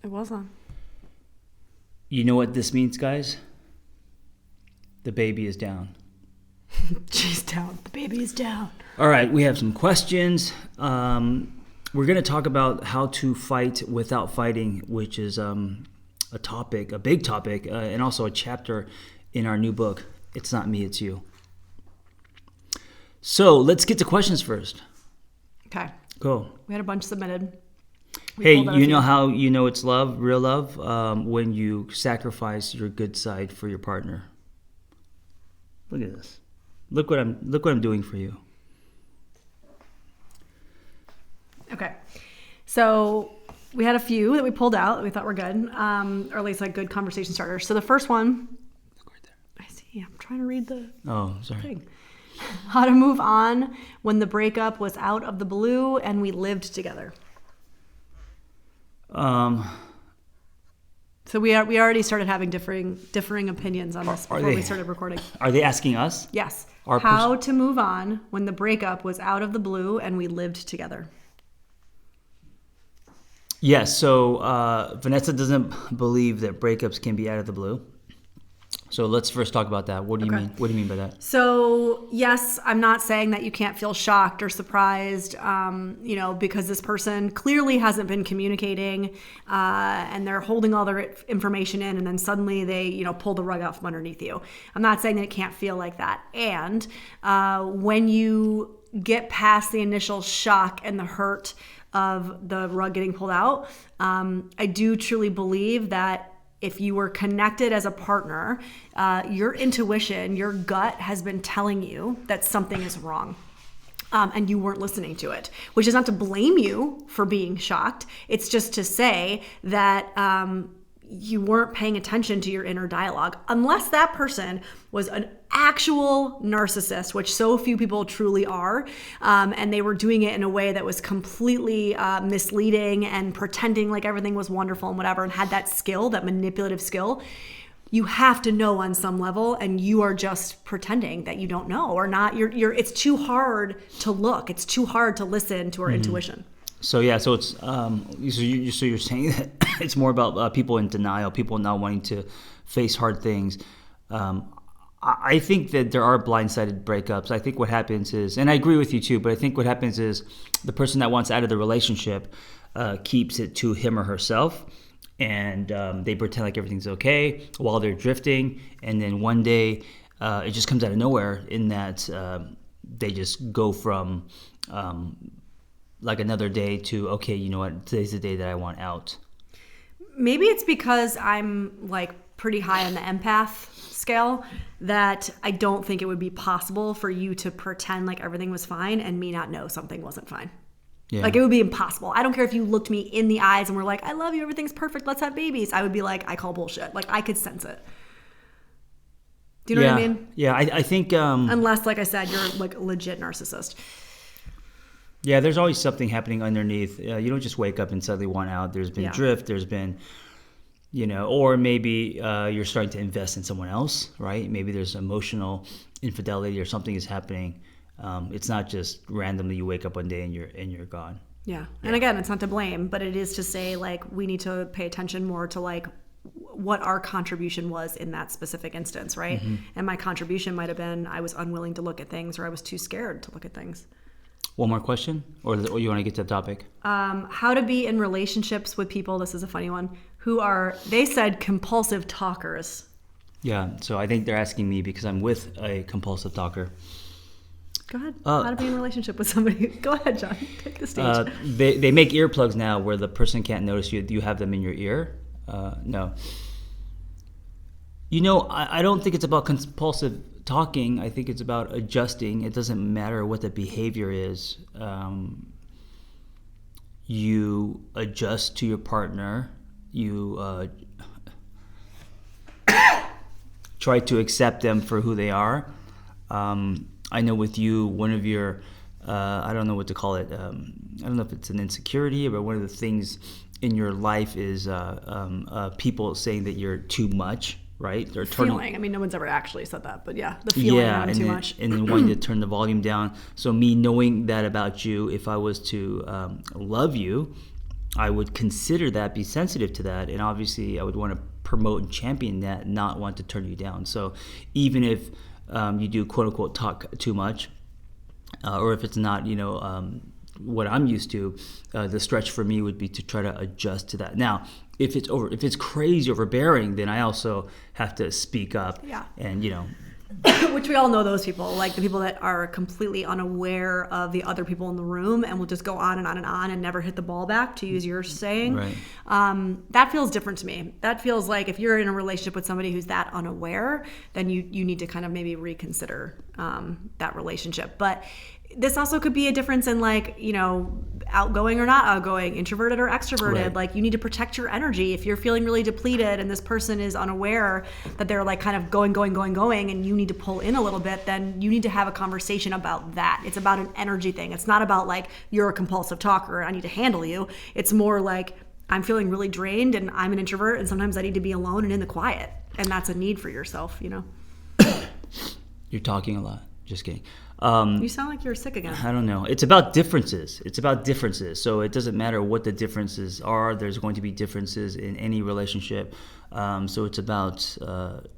It was on. You know what this means, guys? The baby is down. She's down. The baby is down. All right, we have some questions. We're going to talk about how to fight without fighting, which is a big topic, and also a chapter in our new book, It's Not Me, It's You. So let's get to questions first. Okay. Cool. We had a bunch submitted. Hey, you know how you know it's love, real love, when you sacrifice your good side for your partner. Look at this. Look what I'm doing for you. Okay. So we had a few that we pulled out that we thought were good, or at least like good conversation starters. So the first one, look right there. I see. I'm trying to read the thing. How to move on when the breakup was out of the blue and we lived together. So we already started having differing opinions on this before we started recording. Are they asking us? Yes. How to move on when the breakup was out of the blue and we lived together. Yes. So Vanessa doesn't believe that breakups can be out of the blue. So let's first talk about that. What do you mean? What do you mean by that? So yes, I'm not saying that you can't feel shocked or surprised, because this person clearly hasn't been communicating, and they're holding all their information in, and then suddenly they, pull the rug out from underneath you. I'm not saying that it can't feel like that. And when you get past the initial shock and the hurt of the rug getting pulled out, I do truly believe that if you were connected as a partner, your intuition, your gut has been telling you that something is wrong. And you weren't listening to it, which is not to blame you for being shocked. It's just to say that you weren't paying attention to your inner dialogue, unless that person was an actual narcissist, which so few people truly are, and they were doing it in a way that was completely misleading and pretending like everything was wonderful and whatever, and had that skill, that manipulative skill. You have to know on some level, and you are just pretending that you don't know or not. It's too hard to look. It's too hard to listen to our intuition. So yeah, so it's so you're saying that it's more about people in denial, people not wanting to face hard things. I think that there are blindsided breakups. I think what happens is, and I agree with you too, but I think what happens is the person that wants out of the relationship keeps it to him or herself, and they pretend like everything's okay while they're drifting, and then one day it just comes out of nowhere in that they just go from like another day to, okay, you know what, today's the day that I want out. Maybe it's because I'm like pretty high on the empath scale that I don't think it would be possible for you to pretend like everything was fine and me not know something wasn't fine. Yeah. Like it would be impossible. I don't care if you looked me in the eyes and were like, I love you, everything's perfect, let's have babies. I would be like, I call bullshit. Like I could sense it. Do you know what I mean? Yeah, I think... unless, like I said, you're like a legit narcissist. Yeah, there's always something happening underneath. You don't just wake up and suddenly want out. There's been drift. There's been, or maybe you're starting to invest in someone else, right? Maybe there's emotional infidelity or something is happening. It's not just randomly you wake up one day and you're gone. Yeah. And again, it's not to blame, but it is to say like we need to pay attention more to like what our contribution was in that specific instance, right? Mm-hmm. And my contribution might have been I was unwilling to look at things or I was too scared to look at things. One more question, or you want to get to the topic? How to be in relationships with people, this is a funny one, who are, they said, compulsive talkers. Yeah, so I think they're asking me because I'm with a compulsive talker. Go ahead. How to be in a relationship with somebody. Go ahead, John. Take the stage. They make earplugs now where the person can't notice you have them in your ear. No. I don't think it's about compulsive talking. I think it's about adjusting. It doesn't matter what the behavior is. You adjust to your partner. You try to accept them for who they are. I know with you, one of your, I don't know what to call it. I don't know if it's an insecurity, but one of the things in your life is people saying that you're too much. Right? They're feeling. I mean, no one's ever actually said that, but yeah, the feeling I'm too much. And then wanting to turn the volume down. So me knowing that about you, if I was to love you, I would consider that, be sensitive to that, and obviously I would want to promote and champion that, not want to turn you down. So even if you do quote unquote talk too much, or if it's not, what I'm used to, the stretch for me would be to try to adjust to that. Now, if it's crazy overbearing, then I also have to speak up. Yeah. And which we all know those people, like the people that are completely unaware of the other people in the room and will just go on and on and on and never hit the ball back, to use your saying. Right. That feels different to me. That feels like if you're in a relationship with somebody who's that unaware, then you need to kind of maybe reconsider that relationship. But this also could be a difference in outgoing or not outgoing, introverted or extroverted. Right. Like, you need to protect your energy. If you're feeling really depleted and this person is unaware that they're like kind of going, and you need to pull in a little bit, then you need to have a conversation about that. It's about an energy thing. It's not about like, you're a compulsive talker, I need to handle you. It's more like, I'm feeling really drained and I'm an introvert and sometimes I need to be alone and in the quiet. And that's a need for yourself, You're talking a lot. Just kidding. You sound like you're sick again. I don't know. It's about differences. So it doesn't matter what the differences are. There's going to be differences in any relationship. So it's about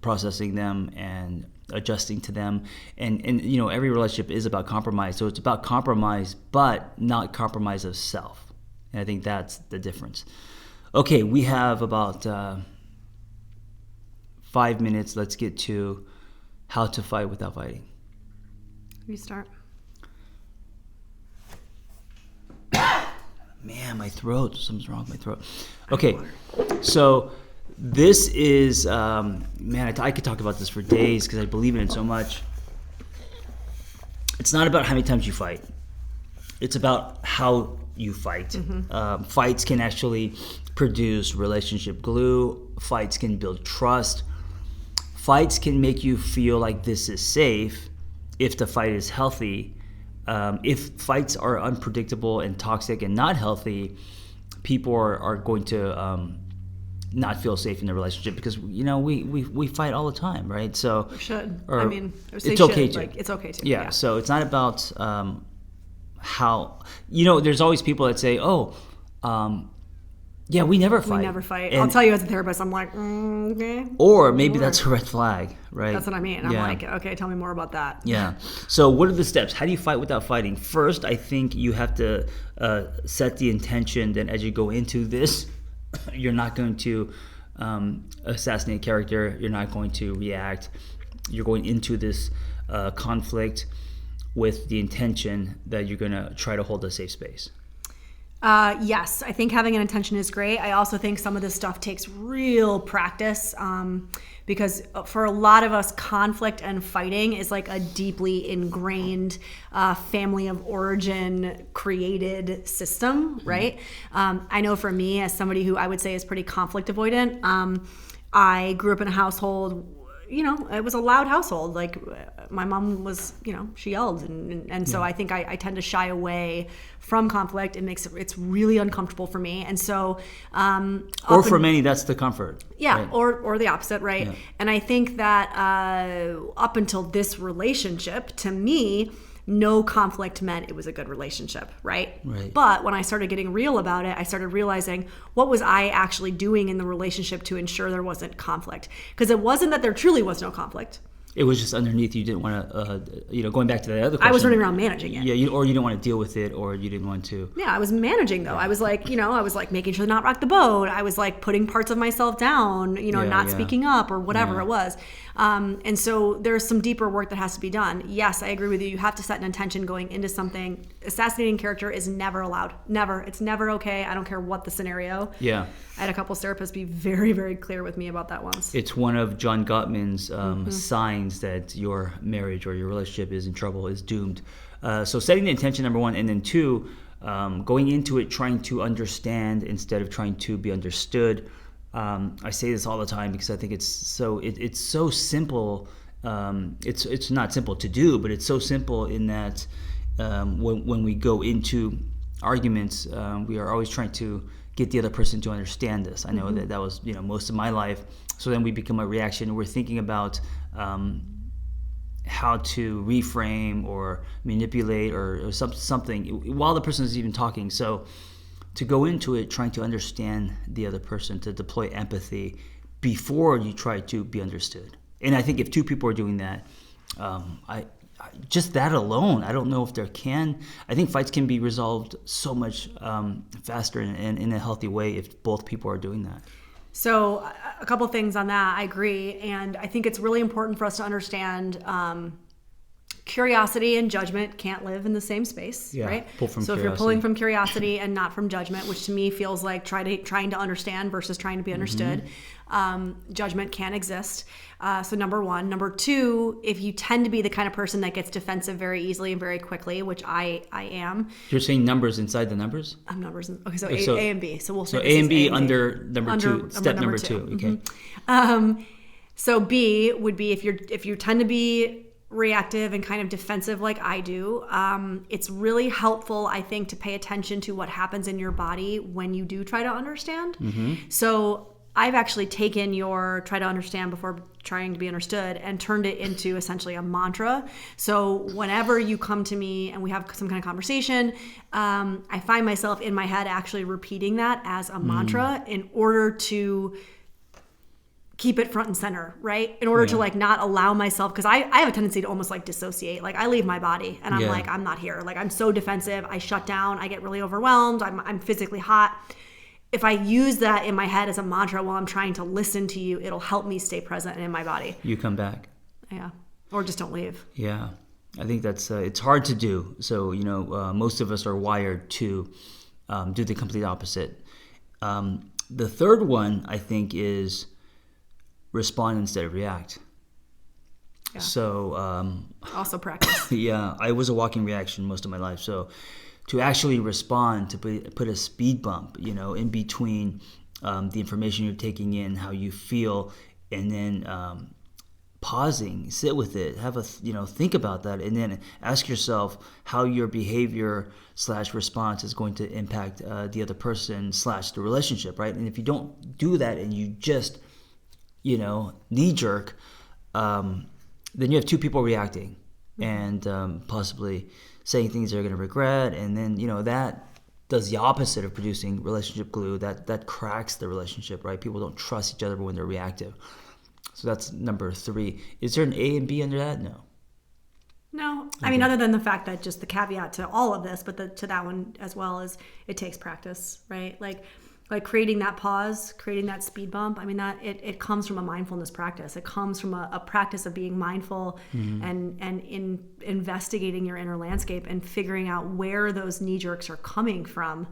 processing them and adjusting to them. And every relationship is about compromise. So it's about compromise, but not compromise of self. And I think that's the difference. Okay, we have about 5 minutes. Let's get to how to fight without fighting. You start. Man, my throat. Something's wrong with my throat. Okay, so this is, I could talk about this for days because I believe in it so much. It's not about how many times you fight. It's about how you fight. Mm-hmm. Fights can actually produce relationship glue. Fights can build trust. Fights can make you feel like this is safe if the fight is healthy. If fights are unpredictable and toxic and not healthy, people are going to not feel safe in the relationship because we fight all the time, right? So you should. Or, I would say it's okay to. Like, it's okay to. Yeah. So it's not about how There's always people that say, yeah, we never fight. We never fight. I'll tell you, as a therapist, I'm like, okay. Or maybe that's a red flag, right? That's what I mean. I'm like, okay, tell me more about that. Yeah. So what are the steps? How do you fight without fighting? First, I think you have to set the intention that as you go into this, you're not going to assassinate character. You're not going to react. You're going into this conflict with the intention that you're going to try to hold a safe space. Yes, I think having an intention is great. I also think some of this stuff takes real practice because for a lot of us, conflict and fighting is like a deeply ingrained family of origin created system, right? I know for me, as somebody who I would say is pretty conflict avoidant, I grew up in a household, it was a loud household. Like my mom was, she yelled. And so I think I tend to shy away from conflict. It's really uncomfortable for me. And so, or for many, that's the comfort. Yeah. Right? Or the opposite. Right. Yeah. And I think that, up until this relationship, to me, no conflict meant it was a good relationship, right? Right. But when I started getting real about it, I started realizing what was I actually doing in the relationship to ensure there wasn't conflict. Because it wasn't that there truly was no conflict. It was just underneath. You didn't want to, going back to the other question. I was running around managing it. Yeah, or you didn't want to deal with it, or you didn't want to. Yeah, I was managing though. I was like, I was like making sure to not rock the boat. I was like putting parts of myself down, not speaking up or whatever it was. And so there's some deeper work that has to be done. Yes, I agree with you. You have to set an intention going into something. Assassinating character is never allowed. Never. It's never okay. I don't care what the scenario. Yeah. I had a couple therapists be very, very clear with me about that once. It's one of John Gottman's signs that your marriage or your relationship is in trouble, is doomed. So setting the intention, number one, and then two, going into it trying to understand instead of trying to be understood. I say this all the time because I think it's so simple. It's not simple to do, but it's so simple in that when we go into arguments, we are always trying to get the other person to understand us. I know that was most of my life. So then we become a reaction, and we're thinking about how to reframe or manipulate or something while the person is even talking. So to go into it trying to understand the other person, to deploy empathy before you try to be understood. And I think if two people are doing that, just that alone, I don't know if there can. I think fights can be resolved so much faster and in a healthy way if both people are doing that. So a couple things on that. I agree. And I think it's really important for us to understand curiosity and judgment can't live in the same space, right? Pull from so if you're pulling from curiosity and not from judgment, which to me feels like trying to understand versus trying to be understood, judgment can't exist. So number one. Number two, if you tend to be the kind of person that gets defensive very easily and very quickly, which I am. You're saying numbers inside the numbers? Numbers. Okay, so A and B. So we'll say A and B under number two, step number two. Okay. So B would be if you tend to be reactive and kind of defensive like I do, it's really helpful, I think, to pay attention to what happens in your body when you do try to understand. So I've actually taken your try to understand before trying to be understood and turned it into essentially a mantra. So whenever you come to me and we have some kind of conversation, I find myself in my head actually repeating that as a mantra in order to keep it front and center, right? In order to like not allow myself, because I have a tendency to almost like dissociate. Like I leave my body and I'm like, I'm not here. Like I'm so defensive. I shut down. I get really overwhelmed. I'm physically hot. If I use that in my head as a mantra while I'm trying to listen to you, it'll help me stay present in my body. You come back. Yeah. Or just don't leave. Yeah. I think that's, it's hard to do. So, most of us are wired to do the complete opposite. The third one, I think, is respond instead of react. Yeah. So also practice. Yeah, I was a walking reaction most of my life. So to actually respond, to put a speed bump, in between the information you're taking in, how you feel, and then pausing, sit with it, have think about that, and then ask yourself how your behavior / response is going to impact the other person / the relationship, right? And if you don't do that and you just knee jerk, then you have two people reacting and possibly saying things they're going to regret. And then, that does the opposite of producing relationship glue. That cracks the relationship, right? People don't trust each other when they're reactive. So that's number 3. Is there an A and B under that? No. No. Okay. I mean, other than the fact that just the caveat to all of this, but to that one as well, is it takes practice, right? Like creating that pause, creating that speed bump. I mean, that it comes from a mindfulness practice. It comes from a practice of being mindful and in investigating your inner landscape and figuring out where those knee jerks are coming from,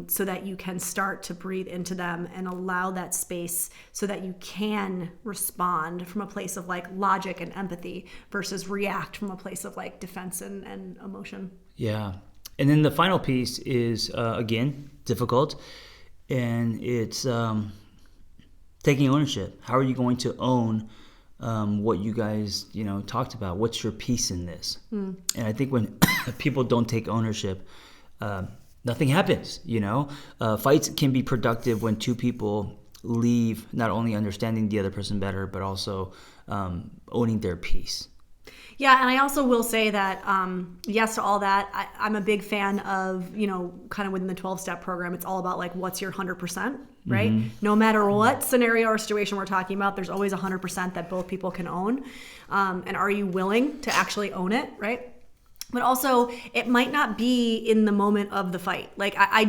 so that you can start to breathe into them and allow that space so that you can respond from a place of like logic and empathy versus react from a place of like defense and emotion. Yeah. And then the final piece is, again, difficult. And it's taking ownership. How are you going to own what you guys, talked about? What's your piece in this? And I think when people don't take ownership, nothing happens. Fights can be productive when two people leave not only understanding the other person better, but also owning their piece. Yeah, and I also will say that, yes to all that, I'm a big fan of, kind of within the 12-step program, it's all about like, what's your 100%, right? No matter what scenario or situation we're talking about, there's always 100% that both people can own. And are you willing to actually own it, right? But also, it might not be in the moment of the fight. Like, I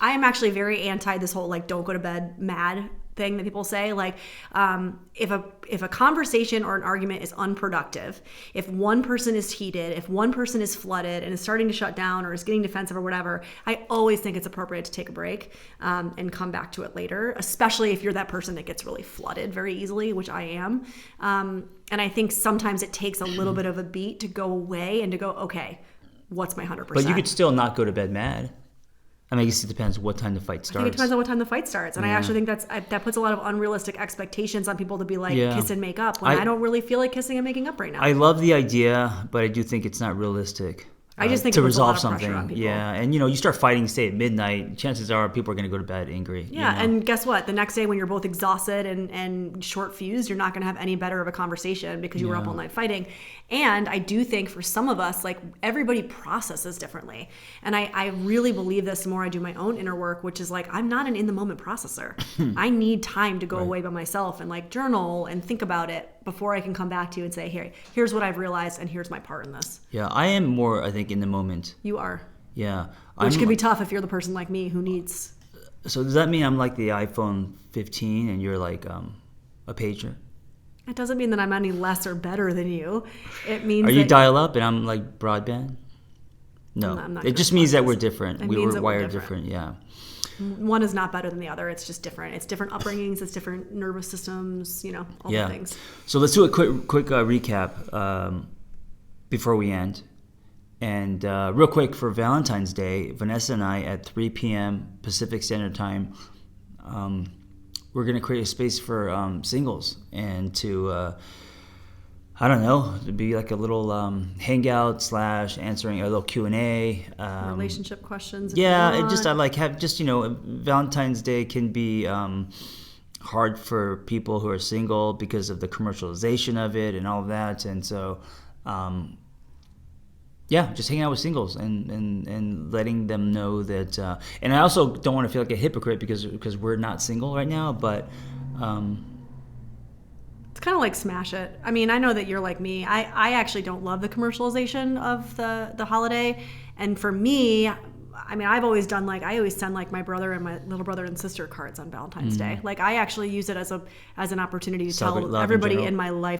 am actually very anti this whole, like, don't go to bed mad thing that people say. Like, if a conversation or an argument is unproductive, if one person is heated, if one person is flooded and is starting to shut down or is getting defensive or whatever, I always think it's appropriate to take a break and come back to it later, especially if you're that person that gets really flooded very easily, which I am. And I think sometimes it takes a little bit of a beat to go away and to go, okay, what's my 100%? But you could still not go to bed mad. I mean, I guess it depends what time the fight starts. I think it depends on what time the fight starts. And I actually think that puts a lot of unrealistic expectations on people to be like, kiss and make up, when I don't really feel like kissing and making up right now. I love the idea, but I do think it's not realistic. I just think to it puts a lot resolve of pressure something. on people. Yeah, and you start fighting, say at midnight. Chances are people are going to go to bed angry. Yeah, and guess what? The next day when you're both exhausted and short fused, you're not going to have any better of a conversation because you were up all night fighting. And I do think for some of us, like everybody processes differently. And I really believe this the more I do my own inner work, which is like I'm not an in the moment processor. I need time to go away by myself and like journal and think about it before I can come back to you and say, here's what I've realized and here's my part in this. Yeah, I am more, I think, in the moment. You are. Yeah. Which can be tough if you're the person like me who needs... So does that mean I'm like the iPhone 15 and you're like a pager? It doesn't mean that I'm any less or better than you. It means Are you dial up and I'm like broadband? No. I'm not it just means that we're different. We were wired different. Yeah. One is not better than the other. It's just different. It's different upbringings. It's different nervous systems, all the things. So let's do a quick recap before we end. And real quick, for Valentine's Day, Vanessa and I at 3 p.m. Pacific Standard Time, we're going to create a space for singles and to, I don't know, to be like a little hangout / answering a little Q&A. Relationship questions. Yeah, it just, I like have just, Valentine's Day can be hard for people who are single because of the commercialization of it and all of that. And so... just hanging out with singles and letting them know that. And I also don't want to feel like a hypocrite because we're not single right now, but it's kind of like smash it. I mean, I know that you're like me. I actually don't love the commercialization of the holiday, and for me, I mean, I've always done I always send my brother and my little brother and sister cards on Valentine's Day. Like I actually use it as an opportunity to tell everybody in my life